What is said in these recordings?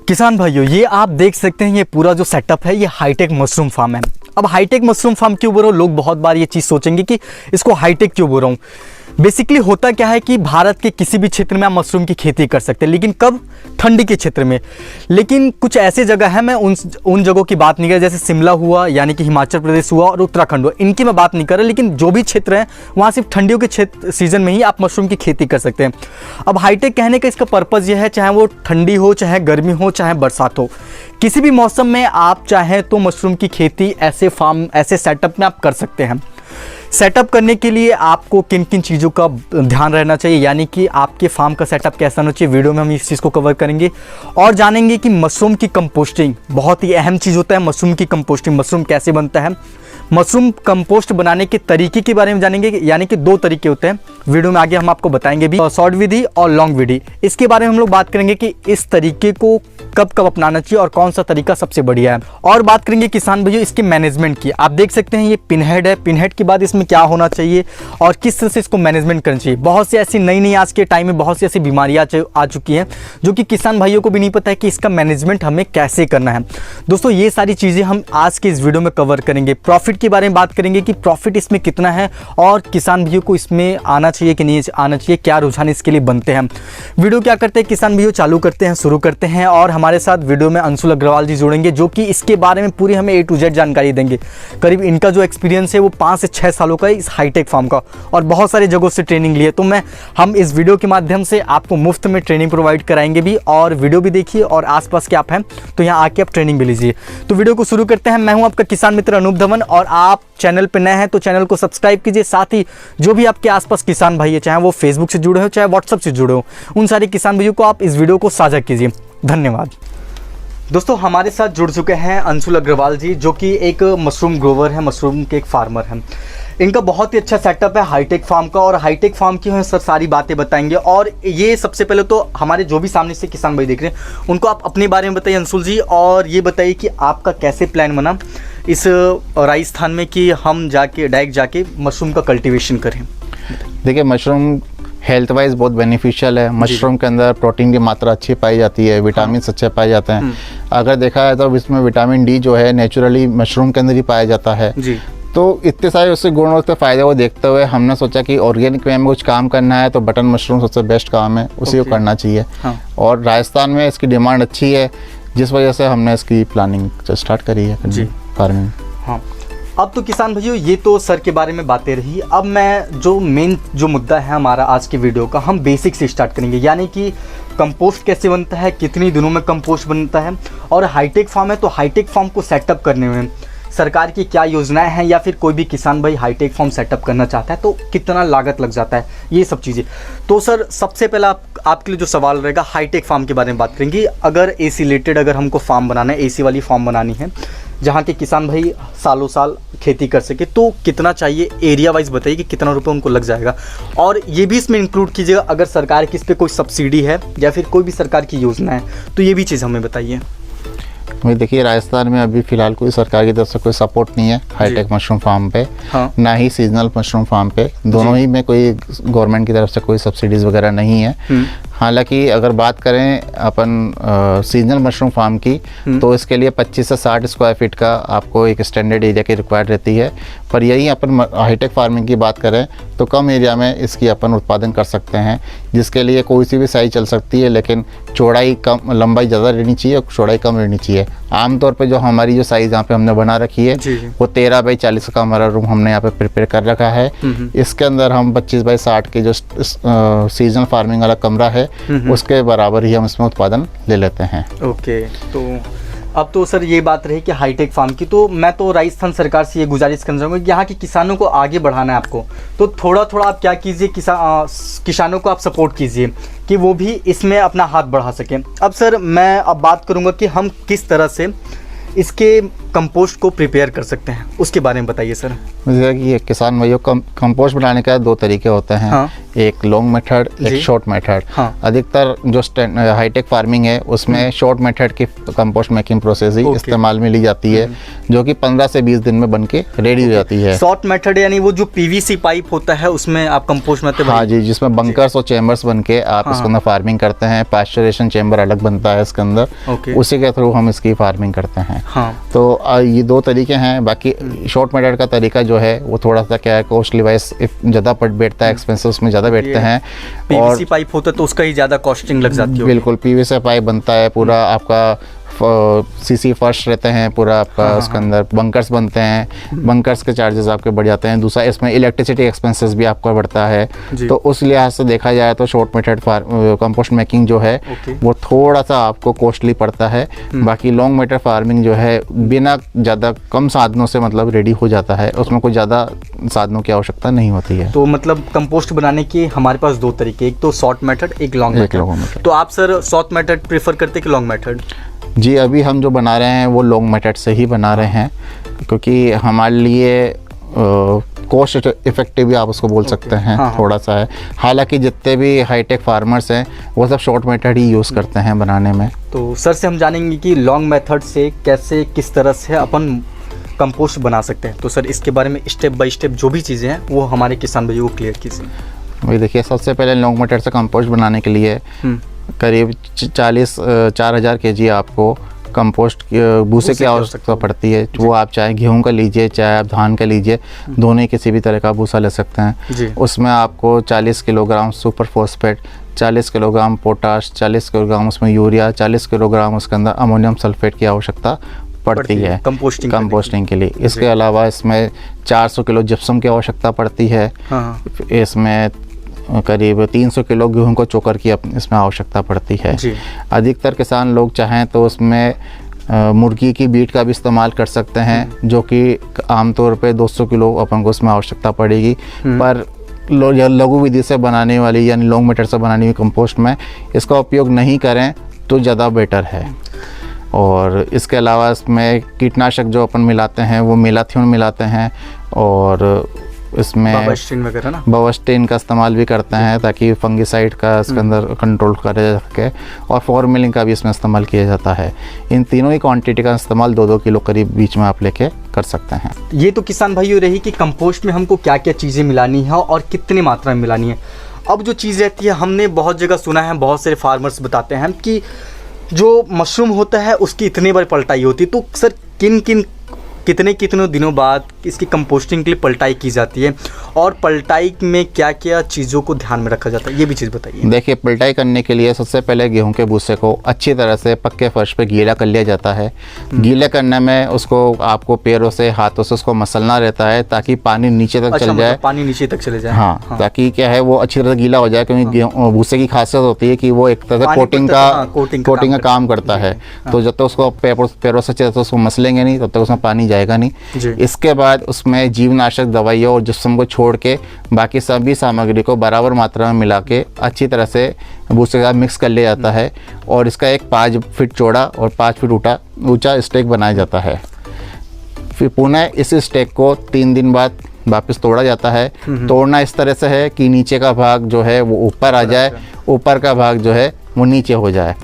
किसान भाइयों, ये आप देख सकते हैं, ये पूरा जो सेटअप है ये हाईटेक मशरूम फार्म है। अब हाईटेक मशरूम फार्म क्यों बोल रहा हूँ, लोग बहुत बार ये चीज़ सोचेंगे कि इसको हाईटेक क्यों बोल रहा हूँ। बेसिकली होता क्या है कि भारत के किसी भी क्षेत्र में आप मशरूम की खेती कर सकते हैं, लेकिन कब? ठंडी के क्षेत्र में। लेकिन कुछ ऐसे जगह है, मैं उन जगहों की बात नहीं कर रहा, जैसे शिमला हुआ, यानी कि हिमाचल प्रदेश हुआ, और उत्तराखंड हुआ, इनकी मैं बात नहीं कर रहा। लेकिन जो भी क्षेत्र है वहाँ सिर्फ ठंडियों के क्षेत्र सीजन में ही आप मशरूम की खेती कर सकते हैं। अब हाईटेक कहने का इसका पर्पज़ यह है, चाहे वो ठंडी हो, चाहे गर्मी हो, चाहे बरसात हो, किसी भी मौसम में आप चाहें तो मशरूम की खेती ऐसे फार्म, ऐसे सेटअप में आप कर सकते हैं। सेटअप करने के लिए आपको किन किन चीज़ों का ध्यान रहना चाहिए, यानी कि आपके फार्म का सेटअप कैसा होना चाहिए, वीडियो में हम इस चीज़ को कवर करेंगे और जानेंगे कि मशरूम की कंपोस्टिंग बहुत ही अहम चीज़ होता है। मशरूम की कंपोस्टिंग, मशरूम कैसे बनता है, मशरूम कंपोस्ट बनाने के तरीके के बारे में जानेंगे, यानी कि 2 तरीके होते हैं। वीडियो में आगे हम आपको बताएंगे भी, शॉर्ट विधि और लॉन्ग विधि। इसके बारे में हम लोग बात करेंगे कि इस तरीके को कब कब अपनाना चाहिए और कौन सा तरीका सबसे बढ़िया है। और बात करेंगे किसान भाइयों इसके मैनेजमेंट की। आप देख सकते हैं ये पिनहेड है, पिनहेड के बाद इसमें क्या होना चाहिए और किस तरह से इसको मैनेजमेंट करना चाहिए। बहुत सी ऐसी नई आज के टाइम में बहुत सी ऐसी बीमारियाँ आ चुकी हैं जो कि किसान भाइयों को भी नहीं पता है कि इसका मैनेजमेंट हमें कैसे करना है। दोस्तों, ये सारी चीज़ें हम आज के इस वीडियो में कवर करेंगे। प्रॉफिट के बारे में बात करेंगे कि प्रॉफिट इसमें कितना है और किसान भाइयों को इसमें आना चाहिए कि नहीं आना चाहिए, क्या रुझान इसके लिए बनते हैं। वीडियो क्या करते हैं किसान भाइयों, चालू करते हैं, शुरू करते हैं। और हमारे साथ वीडियो में अंशुल अग्रवाल जी जुड़ेंगे जो कि इसके बारे में पूरी हमें A to Z जानकारी देंगे। करीब इनका जो एक्सपीरियंस है वो 5 से 6 सालों का है इस हाईटेक फार्म का, और बहुत सारी जगहों से ट्रेनिंग लिए। तो हम इस वीडियो के माध्यम से आपको मुफ्त में ट्रेनिंग प्रोवाइड कराएंगे भी, और वीडियो भी देखिए, और आसपास के आप हैं तो यहाँ आके आप ट्रेनिंग भी लीजिए। तो वीडियो को शुरू करते हैं। मैं हूँ आपका किसान मित्र अनूप धवन, और आप चैनल पर नए हैं तो चैनल को सब्सक्राइब कीजिए। साथ ही जो भी आपके आसपास किसान भाई है, चाहे वो फेसबुक से जुड़े हो चाहे व्हाट्सएप से जुड़े हो, उन सारे किसान भाइयों को आप इस वीडियो को साझा कीजिए। धन्यवाद। दोस्तों, हमारे साथ जुड़ चुके हैं अंशुल अग्रवाल जी, जो कि एक मशरूम ग्रोवर है, मशरूम के एक फार्मर हैं। इनका बहुत ही अच्छा सेटअप है हाईटेक फार्म का, और हाईटेक फार्म की सर सारी बातें बताएंगे। और ये सबसे पहले तो हमारे जो भी सामने से किसान भाई देख रहे हैं उनको आप अपने बारे में बताइए अंशुल जी, और ये बताइए कि आपका कैसे प्लान बना इस राजस्थान में कि हम डायरेक्ट जाके मशरूम का कल्टिवेशन करें। देखिए, मशरूम हेल्थ वाइज बहुत बेनिफिशियल है। मशरूम के अंदर प्रोटीन की मात्रा अच्छी पाई जाती है, विटामिन अच्छे पाए जाते हैं। अगर देखा जाए तो इसमें विटामिन डी जो है नेचुरली मशरूम के अंदर ही पाया जाता है जी। तो इतने सारे उससे गुण और उसके फ़ायदे को देखते हुए हमने सोचा कि ऑर्गेनिक वे में कुछ काम करना है तो बटन मशरूम सबसे बेस्ट काम है, उसी को करना चाहिए। हाँ। और राजस्थान में इसकी डिमांड अच्छी है, जिस वजह से हमने इसकी प्लानिंग स्टार्ट करी है जी फार्मिंग। हाँ, अब तो किसान भाइयों ये तो सर के बारे में बातें रही। अब मैं जो मेन जो मुद्दा है हमारा आज की वीडियो का, हम बेसिक से स्टार्ट करेंगे, यानी कि कंपोस्ट कैसे बनता है, कितनी दिनों में कंपोस्ट बनता है, और हाईटेक फार्म है तो हाईटेक फार्म को सेटअप करने में सरकार की क्या योजनाएं हैं, या फिर कोई भी किसान भाई हाईटेक फार्म सेटअप करना चाहता है तो कितना लागत लग जाता है, ये सब चीज़ें। तो सर सबसे पहला आपके लिए जो सवाल रहेगा, हाईटेक फार्म के बारे में बात करेंगे। अगर AC रिलेटेड अगर हमको फार्म बनाना है, AC वाली फार्म बनानी है जहाँ के किसान भाई सालों साल खेती कर सके, तो कितना चाहिए, एरिया वाइज बताइए कि कितना रुपए उनको लग जाएगा। और ये भी इसमें इंक्लूड कीजिएगा अगर सरकार की इस पर कोई सब्सिडी है या फिर कोई भी सरकार की योजना है तो ये भी चीज़ हमें बताइए। देखिए, राजस्थान में अभी फिलहाल कोई सरकार की तरफ से कोई सपोर्ट नहीं है हाईटेक मशरूम फार्म पे। हाँ। ना ही सीजनल मशरूम फार्म पे, दोनों ही में कोई गवर्नमेंट की तरफ से कोई सब्सिडीज़ वगैरह नहीं है। हालांकि अगर बात करें अपन सीजनल मशरूम फार्म की, तो इसके लिए 25 से 60 स्क्वायर फीट का आपको एक स्टैंडर्ड एरिया की रिक्वायर्ड रहती है। पर यही अपन हाईटेक फार्मिंग की बात करें तो कम एरिया में इसकी अपन उत्पादन कर सकते हैं, जिसके लिए कोई सी भी साइज चल सकती है, लेकिन चौड़ाई कम, लंबाई ज़्यादा रहनी चाहिए और चौड़ाई कम रहनी चाहिए। आमतौर पे जो हमारी जो साइज़ यहाँ पे हमने बना रखी है वो 13 बाई 40 का हमारा रूम हमने यहाँ पे प्रिपेयर कर रखा है। इसके अंदर हम 25 बाई 60 के जो सीजनल फार्मिंग वाला कमरा है उसके बराबर ही हम इसमें उत्पादन ले लेते हैं। ओके, तो अब तो सर ये बात रही कि हाईटेक फार्म की, तो मैं तो राजस्थान सरकार से ये गुजारिश करना चाहूँगा कि यहाँ के किसानों को आगे बढ़ाना है आपको, तो थोड़ा थोड़ा आप क्या कीजिए, किसानों को आप सपोर्ट कीजिए कि वो भी इसमें अपना हाथ बढ़ा सकें। अब सर मैं अब बात करूँगा कि हम किस तरह से इसके कंपोस्ट को प्रिपेयर कर सकते हैं, उसके बारे में बताइए सर। जैसे कि ये किसान भाइयों कंपोस्ट बनाने का 2 तरीके होते हैं। हाँ। एक लॉन्ग मेथड, एक शॉर्ट मेथड। हाँ। अधिकतर जो हाईटेक फार्मिंग है उसमें शॉर्ट मेथड की कंपोस्ट मेकिंग प्रोसेस ही इस्तेमाल में ली जाती है, जो कि 15 से 20 दिन में बन के रेडी हो जाती है। शॉर्ट मेथड यानी वो जो पीवीसी पाइप होता है उसमें आप कंपोस्ट बनाते हैं? हाँ जी, जिसमें बंकर्स और चेम्बर्स बन के आप इसके अंदर फार्मिंग करते हैं। पास्चुरेशन चेम्बर अलग बनता है इसके अंदर, उसी के थ्रू हम इसकी फार्मिंग करते हैं। हाँ। तो ये 2 तरीके हैं। बाकी शॉर्ट मेथड का तरीका जो है वो थोड़ा सा क्या है, कॉस्टली वाइज ज़्यादा पड़ बैठता है, एक्सपेंसिव उसमें ज़्यादा बैठते हैं। पीवीसी पाइप होता है तो उसका ही ज़्यादा कॉस्टिंग लग जाती है। बिल्कुल, पीवीसी पाइप बनता है पूरा, आपका सीसी फर्श रहते हैं पूरा आपका। उसके अंदर बंकर्स बनते हैं, बंकर्स के चार्जेस आपके बढ़ जाते हैं। दूसरा इसमें इलेक्ट्रिसिटी एक्सपेंसेस भी आपका बढ़ता है। तो उस लिहाज से देखा जाए तो शॉर्ट मेथड कंपोस्ट मेकिंग जो है वो थोड़ा सा आपको कॉस्टली पड़ता है। बाकी लॉन्ग मेथड फार्मिंग जो है बिना ज़्यादा कम साधनों से मतलब रेडी हो जाता है, उसमें कोई ज़्यादा साधनों की आवश्यकता नहीं होती है। तो मतलब कंपोस्ट बनाने के हमारे पास 2 तरीके, एक तो शॉर्ट मेथड, एक लॉन्ग मेथड। तो आप सर शॉर्ट मेथड प्रेफर करते कि लॉन्ग मेथड? जी, अभी हम जो बना रहे हैं वो लॉन्ग मेथड से ही बना रहे हैं, क्योंकि हमारे लिए कॉस्ट इफेक्टिव भी आप उसको बोल सकते हैं। थोड़ा सा है। हालांकि जितने भी हाईटेक फार्मर्स हैं वो सब शॉर्ट मेथड ही यूज़ करते हैं बनाने में। तो सर से हम जानेंगे कि लॉन्ग मेथड से कैसे किस तरह से अपन कंपोस्ट बना सकते हैं। तो सर इसके बारे में स्टेप बाय स्टेप जो भी चीज़ें हैं वो हमारे किसान भाइयों को क्लियर कीजिए। भाई देखिए, सबसे पहले लॉन्ग मेथड से कंपोस्ट बनाने के लिए करीब 4,000 kg आपको कंपोस्ट भूसे की आवश्यकता पड़ती है। वो आप चाहे गेहूं का लीजिए, चाहे आप धान का लीजिए, दोनों ही किसी भी तरह का भूसा ले सकते हैं। उसमें आपको 40 kilogram super phosphate, 40 kilogram potash, 40 kilogram उसमें यूरिया, 40 किलोग्राम उसके अंदर अमोनियम सल्फेट की आवश्यकता पड़ती है कंपोस्टिंग के लिए। इसके अलावा इसमें 400 किलो जिप्सम की आवश्यकता पड़ती है। इसमें करीब 300 किलो गेहूं को चोकर की इसमें आवश्यकता पड़ती है। अधिकतर किसान लोग चाहें तो उसमें मुर्गी की बीट का भी इस्तेमाल कर सकते हैं, जो कि आमतौर पे 200 किलो अपन को उसमें आवश्यकता पड़ेगी। पर लघु विधि से बनाने वाली यानी लॉन्ग मेथड से बनाने वाली कंपोस्ट में इसका उपयोग नहीं करें तो ज़्यादा बेटर है। और इसके अलावा इसमें कीटनाशक जो अपन मिलाते हैं वो मेलाथियोन मिलाते हैं, और इसमें बवस्टीन का इस्तेमाल भी करते हैं ताकि फंगिसाइड का इसके अंदर कंट्रोल करा जा सके, और फॉर्मेलिन का भी इसमें इस्तेमाल किया जाता है। इन तीनों ही क्वांटिटी का इस्तेमाल 2-2 किलो करीब बीच में आप लेके कर सकते हैं। ये तो किसान भाइयों रही कि कंपोस्ट में हमको क्या क्या चीज़ें मिलानी है और कितनी मात्रा में मिलानी है। अब जो चीज़ रहती है, हमने बहुत जगह सुना है, बहुत सारे फार्मर्स बताते हैं कि जो मशरूम होता है उसकी इतने बार पलटाई होती है। तो सर कितने दिनों बाद इसकी कंपोस्टिंग के लिए पलटाई की जाती है, और पलटाई में क्या क्या चीज़ों को ध्यान में रखा जाता है, ये भी चीज़ बताइए। देखिए, पलटाई करने के लिए सबसे पहले गेहूं के भूसे को अच्छी तरह से पक्के फर्श पे गीला कर लिया जाता है। गीले करने में उसको आपको पैरों से, हाथों से उसको मसलना रहता है ताकि पानी नीचे तक चल जाए। पानी नीचे तक चले जाए। हाँ, ताकि क्या है वो अच्छी तरह से गीला हो जाए, क्योंकि भूसे की खासियत होती है कि वो एक तरह से कोटिंग का काम करता है। तो जब तक उसको पैरों से उसको मसलेंगे नहीं तब तक उसमें पानी जाएगा नहीं। इसके बाद उसमें जीवनाशक दवाइयों और जिप्सम को छोड़ के बाकी सभी सामग्री को बराबर मात्रा में मिला के अच्छी तरह से भूसे के साथ मिक्स कर लिया जाता है, और इसका एक 5 फीट चौड़ा और 5 फीट ऊंचा स्टेक बनाया जाता है। फिर पुनः इस स्टेक को 3 दिन बाद वापस तोड़ा जाता है। तोड़ना इस तरह से है कि नीचे का भाग जो है वो ऊपर आ जाए, ऊपर का भाग जो है वो नीचे हो जाए।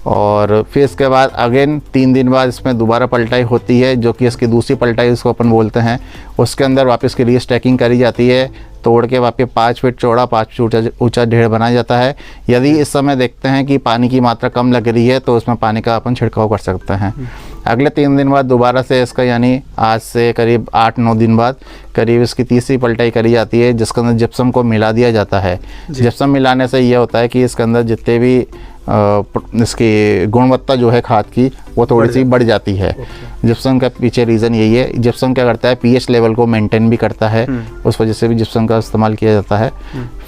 और फिर इसके बाद अगेन 3 दिन बाद इसमें दोबारा पलटाई होती है, जो कि इसकी दूसरी पलटाई इसको अपन बोलते हैं। उसके अंदर वापस की रीस्टैकिंग करी जाती है, तोड़ के वापस 5 फीट चौड़ा 5 फीट ऊंचा ढेर बनाया जाता है। यदि इस समय देखते हैं कि पानी की मात्रा कम लग रही है तो उसमें पानी का अपन छिड़काव कर सकते हैं। अगले 3 दिन बाद दोबारा से इसका यानी आज से करीब 8-9 दिन बाद करीब इसकी तीसरी पलटाई करी जाती है, जिसके अंदर जिप्सम को मिला दिया जाता है। जिप्सम मिलाने से ये होता है कि इसके अंदर जितने भी इसकी गुणवत्ता जो है खाद की वो थोड़ी सी बढ़ जाती है। जिप्सम का पीछे रीज़न यही है। जिप्सम क्या करता है, पीएच लेवल को मेंटेन भी करता है, उस वजह से भी जिप्सम का इस्तेमाल किया जाता है।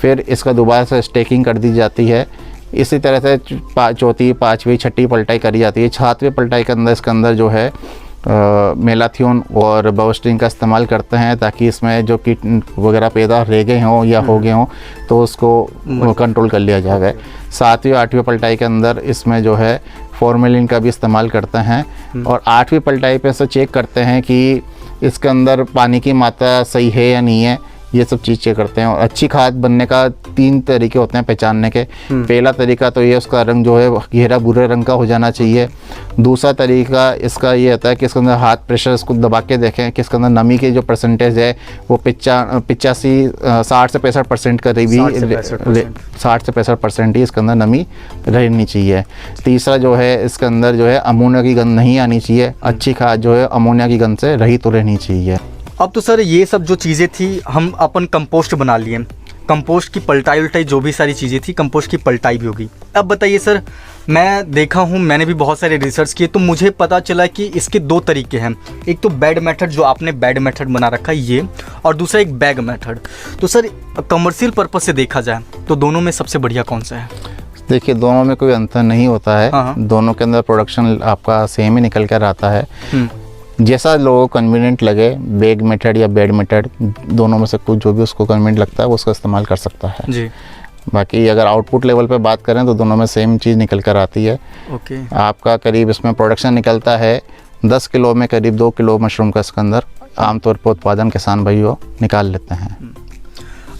फिर इसका दोबारा से स्टेकिंग कर दी जाती है। इसी तरह से चौथी, 5वीं, 6ठी पलटाई करी जाती है। 7वीं पलटाई के अंदर इसके अंदर जो है मेलाथियोन और बवस्टीन का इस्तेमाल करते हैं ताकि इसमें जो कीट वगैरह पैदा रह गए हों या हो गए हों तो उसको कंट्रोल कर लिया जाएगा। 7वीं, 8वीं पलटाई के अंदर इसमें जो है फॉर्मेलिन का भी इस्तेमाल करते हैं। और 8वीं पलटाई पे से चेक करते हैं कि इसके अंदर पानी की मात्रा सही है या नहीं है, ये सब चीज़ चेक करते हैं। और अच्छी खाद बनने का 3 तरीके होते हैं पहचानने के। पहला तरीका तो ये उसका रंग जो है गहरा भूरे रंग का हो जाना चाहिए। दूसरा तरीका इसका ये होता है कि इसके अंदर हाथ प्रेशर इसको दबा के देखें कि इसके अंदर नमी की जो परसेंटेज है वो 60 से 65% करीब ही 60 से 65% ही इसके अंदर नमी रहनी चाहिए। तीसरा जो है इसके अंदर जो है अमोनिया की गंध नहीं आनी चाहिए। अच्छी खाद जो है अमोनिया की गंध से रहित तो रहनी चाहिए। अब तो सर ये सब जो चीज़ें थी हम अपन कंपोस्ट बना लिए, कंपोस्ट की पलटाई उल्टाई जो भी सारी चीज़ें थी कंपोस्ट की पलटाई भी होगी। अब बताइए सर, मैं देखा हूँ, मैंने भी बहुत सारे रिसर्च किए तो मुझे पता चला कि इसके 2 तरीके हैं। एक तो बेड मेथड जो आपने बेड मेथड बना रखा है ये, और दूसरा एक बैग मेथड। तो सर कमर्शियल पर्पज से देखा जाए तो दोनों में सबसे बढ़िया कौन सा है? देखिए दोनों में कोई अंतर नहीं होता है। हाँ। दोनों के अंदर प्रोडक्शन आपका सेम ही निकल कर आता है। जैसा लोगों को कन्वीनियंट लगे, बैग मेथड या बेड मेथड, दोनों में से कुछ जो भी उसको कन्वीनियंट लगता है वो उसका इस्तेमाल कर सकता है जी। बाकी अगर आउटपुट लेवल पे बात करें तो दोनों में सेम चीज़ निकल कर आती है। ओके। आपका करीब इसमें प्रोडक्शन निकलता है 10 किलो में करीब 2 किलो मशरूम का इसके अंदर आमतौर पर उत्पादन किसान भाई वो निकाल लेते हैं।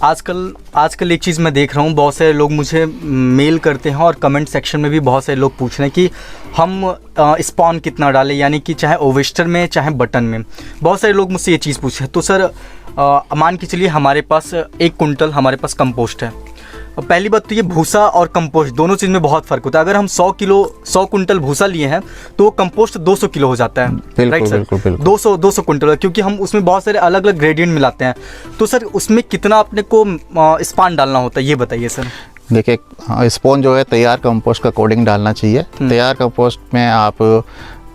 आजकल एक चीज़ मैं देख रहा हूँ, बहुत सारे लोग मुझे मेल करते हैं और कमेंट सेक्शन में भी बहुत सारे लोग पूछ रहे हैं कि हम स्पॉन कितना डालें, यानी कि चाहे ओवेस्टर में चाहे बटन में। बहुत सारे लोग मुझसे ये चीज़ पूछे। तो सर मान के चलिए हमारे पास 1 कुंटल हमारे पास कंपोस्ट है। पहली बात तो ये भूसा और कंपोस्ट दोनों चीज़ में बहुत फ़र्क होता है। अगर हम 100 कुंटल भूसा लिए हैं तो कंपोस्ट 200 किलो हो जाता है। Right sir? 200 कुंटल, क्योंकि हम उसमें बहुत सारे अलग अलग ग्रेडियंट मिलाते हैं। तो सर उसमें कितना अपने को स्पान डालना होता है ये बताइए सर। देखिए स्पोन जो है तैयार कंपोस्ट के अकॉर्डिंग डालना चाहिए। तैयार कंपोस्ट में आप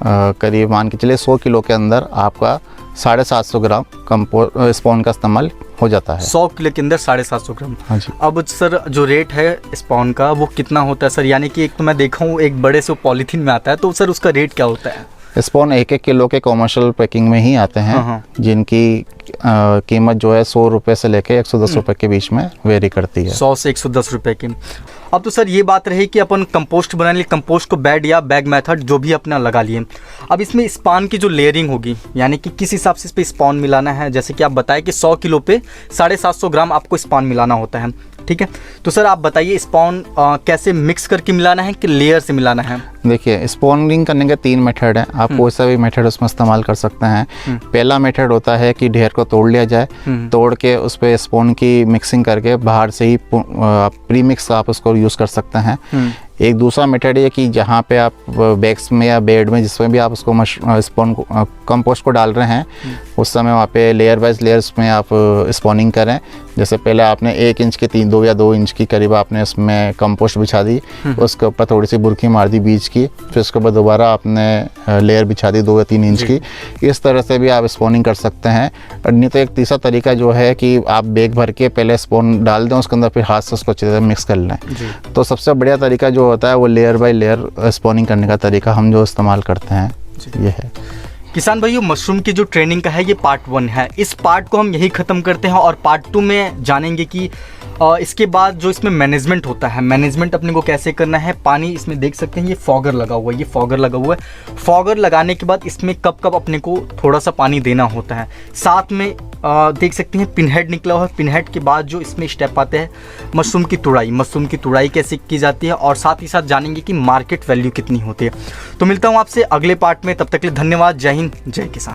करीब मान के चलिए 100 किलो के अंदर आपका 750 ग्राम स्पॉन का इस्तेमाल हो जाता है। 100 किलो के अंदर 750 ग्राम। हाँ जी। अब सर जो रेट है स्पॉन का वो कितना होता है सर? यानी कि एक तो मैं देखा हूँ एक बड़े से पॉलीथीन में आता है, तो सर उसका रेट क्या होता है? स्पॉन 1-1 किलो के कॉमर्शियल पैकिंग में ही आते हैं, जिनकी कीमत जो है 100 रुपये से लेके 110 रुपये के बीच में वेरी करती है। 100 से 110 रुपये की। अब तो सर ये बात रही कि अपन कंपोस्ट बनाने लिए कंपोस्ट को बेड या बैग मेथड जो भी अपना लगा लिए। अब इसमें स्पान की जो लेयरिंग होगी, यानी कि किस हिसाब से इस पर स्पान मिलाना है, जैसे कि आप बताएं कि 100 किलो पे 750 ग्राम आपको स्पान मिलाना होता है, ठीक है? तो सर आप बताइए स्पॉन कैसे मिक्स करके मिलाना है कि लेयर से मिलाना है? देखिए स्पॉनिंग करने के 3 मेथड हैं। आप कोई सा भी मेथड उसमें इस्तेमाल कर सकते हैं। पहला मेथड होता है कि ढेर को तोड़ लिया जाए, तोड़ के उस पर स्पॉन की मिक्सिंग करके बाहर से ही प्री मिक्स आप उसको यूज़ कर सकते हैं। एक दूसरा मेथड ये कि जहाँ पे आप बैग्स में या बेड में जिसमें भी आप उसको स्पॉन कंपोस्ट को डाल रहे हैं उस समय वहाँ पे लेयर वाइज लेयर्स में आप स्पॉनिंग करें। जैसे पहले आपने 1 इंच की 2 या 2 इंच की करीब आपने उसमें कंपोस्ट बिछा दी, उसके ऊपर थोड़ी सी बुरकी मार दी बीज की, फिर उसके बाद दोबारा आपने लेयर बिछा दी 2 या 3 इंच की। इस तरह से भी आप स्पॉनिंग कर सकते हैं। नहीं तो एक तीसरा तरीका जो है कि आप बैग भर के पहले स्पॉन डाल दें, उसके अंदर फिर हाथ से उसको अच्छी तरह मिक्स कर लें। तो सबसे बढ़िया तरीका जो होता है वो लेयर बाय लेयर स्पॉनिंग करने का तरीका हम जो इस्तेमाल करते हैं ये है। किसान भाइयों, मशरूम की जो ट्रेनिंग का है ये पार्ट 1 है। इस पार्ट को हम यही ख़त्म करते हैं और पार्ट 2 में जानेंगे कि इसके बाद जो इसमें मैनेजमेंट होता है, मैनेजमेंट अपने को कैसे करना है। पानी इसमें देख सकते हैं ये फॉगर लगा हुआ है, ये फॉगर लगा हुआ है। फॉगर लगाने के बाद इसमें कब कब अपने को थोड़ा सा पानी देना होता है। साथ में देख सकते हैं पिनहेड निकला हुआ है। पिनहेड के बाद जो इसमें स्टेप आते हैं मशरूम की तुड़ाई कैसे की जाती है, और साथ ही साथ जानेंगे कि मार्केट वैल्यू कितनी होती है। तो मिलता हूँ आपसे अगले पार्ट में, तब तक के लिए धन्यवाद। जय हिंद, जय किसान।